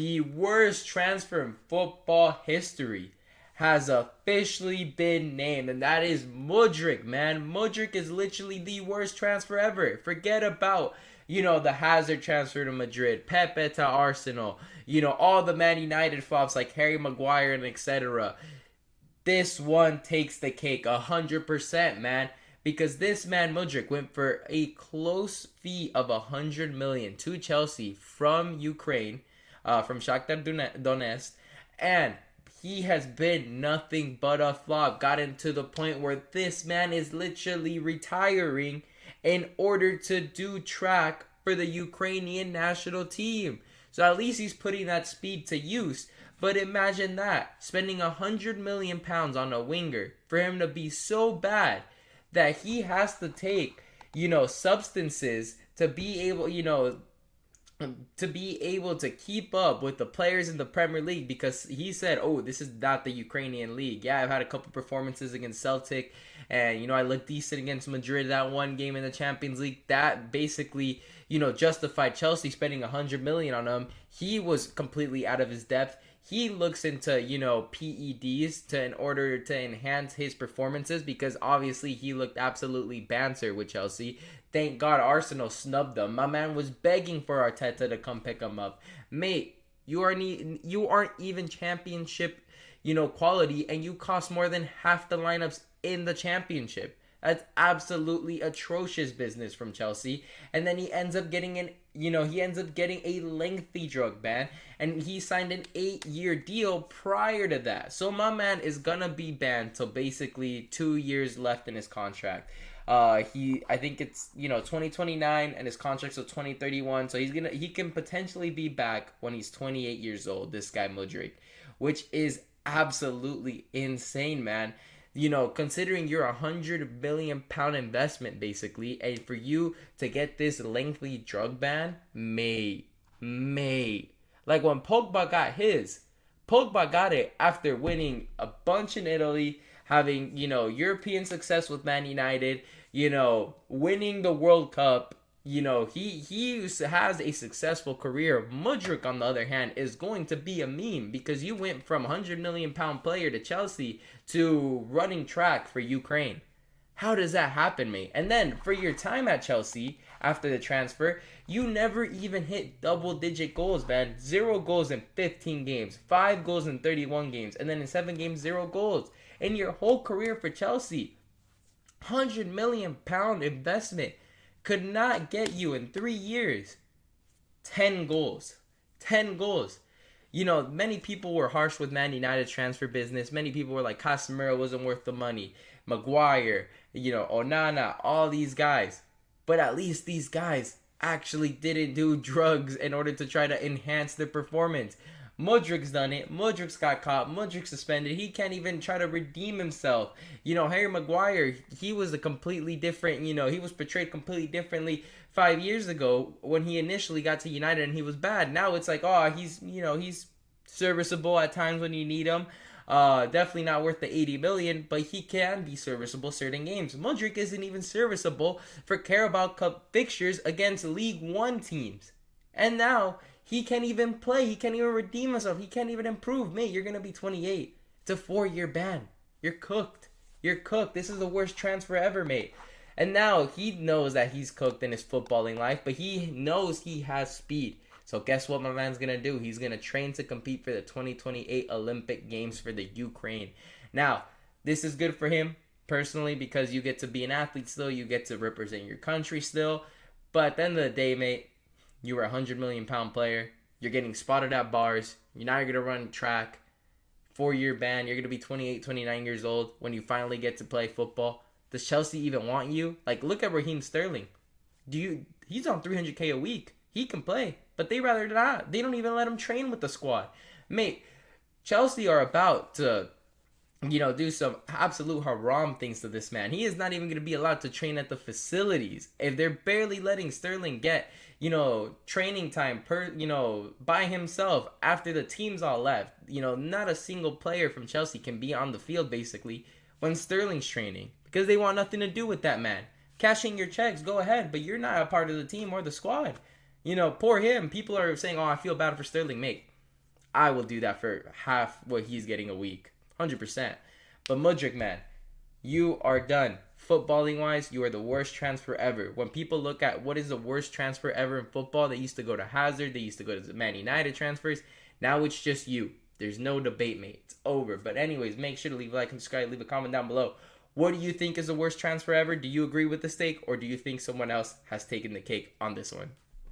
The worst transfer in football history has officially been named, and that is Mudryk, man. Mudryk is literally the worst transfer ever. Forget about, the Hazard transfer to Madrid, Pepe to Arsenal, all the Man United flops like Harry Maguire and etc. This one takes the cake 100%, man. Because this man Mudryk went for a close fee of 100 million to Chelsea from Ukraine, from Shakhtar Donetsk, and he has been nothing but a flop. Gotten to the point where this man is literally retiring in order to do track for the Ukrainian national team. So at least he's putting that speed to use. But imagine that, spending £100 million on a winger for him to be so bad that he has to take, substances to be able, to keep up with the players in the Premier League, because he said, oh, this is not the Ukrainian league. Yeah, I've had a couple performances against Celtic, and, I looked decent against Madrid that one game in the Champions League. That basically, justified Chelsea spending 100 million on him. He was completely out of his depth. He looks into, PEDs in order to enhance his performances, because obviously he looked absolutely banter with Chelsea. Thank God Arsenal snubbed him. My man was begging for Arteta to come pick him up. Mate, you aren't even championship, quality, and you cost more than half the lineups in the championship. That's absolutely atrocious business from Chelsea. And then he ends up getting a lengthy drug ban, and he signed an 8-year deal prior to that. So my man is gonna be banned till basically 2 years left in his contract. I think it's 2029, and his contract's till 2031. So he can potentially be back when he's 28 years old. This guy Mudryk, which is absolutely insane, man. Considering you're £100 million investment basically, and for you to get this lengthy drug ban, mate. Like when Pogba got it after winning a bunch in Italy, having, European success with Man United, winning the World Cup. He has a successful career. Mudryk, on the other hand, is going to be a meme, because you went from £100 million player to Chelsea to running track for Ukraine. How does that happen, mate? And then for your time at Chelsea after the transfer, you never even hit double-digit goals, man. 0 goals in 15 games, 5 goals in 31 games, and then in 7 games, 0 goals. In your whole career for Chelsea, £100 million investment could not get you in 3 years 10 goals. 10 goals. Many people were harsh with Man United's transfer business. Many people were like, Casemiro wasn't worth the money. Maguire, Onana, all these guys. But at least these guys actually didn't do drugs in order to try to enhance their performance. Mudryk's done it. Mudryk's got caught. Mudryk's suspended. He can't even try to redeem himself. Harry Maguire, he was a completely different, he was portrayed completely differently 5 years ago when he initially got to United and he was bad. Now it's like, oh, he's serviceable at times when you need him. Definitely not worth the 80 million, but he can be serviceable certain games. Mudryk isn't even serviceable for Carabao Cup fixtures against League One teams. And now he can't even play. He can't even redeem himself. He can't even improve. Mate, you're going to be 28. It's a 4-year ban. You're cooked. You're cooked. This is the worst transfer ever, mate. And now he knows that he's cooked in his footballing life, but he knows he has speed. So guess what my man's going to do? He's going to train to compete for the 2028 Olympic Games for the Ukraine. Now, this is good for him personally because you get to be an athlete still. You get to represent your country still. But at the end of the day, mate, you were a £100 million player. You're getting spotted at bars. You're now going to run track. 4-year ban. You're going to be 28, 29 years old when you finally get to play football. Does Chelsea even want you? Like, look at Raheem Sterling. He's on 300K a week. He can play, but they rather not. They don't even let him train with the squad. Mate, Chelsea are about to, do some absolute haram things to this man. He is not even going to be allowed to train at the facilities. If they're barely letting Sterling get, training time by himself after the team's all left. Not a single player from Chelsea can be on the field basically when Sterling's training because they want nothing to do with that man. Cashing your checks, go ahead, but you're not a part of the team or the squad. Poor him. People are saying, oh, I feel bad for Sterling, mate. I will do that for half what he's getting a week. 100%. But Mudryk, man, you are done. Footballing wise, you are the worst transfer ever. When people look at what is the worst transfer ever in football, they used to go to Hazard, they used to go to the Man United transfers. Now it's just you. There's no debate, mate. It's over. But anyways, make sure to leave a like and subscribe. Leave a comment down below. What do you think is the worst transfer ever? Do you agree with this take, or do you think someone else has taken the cake on this one?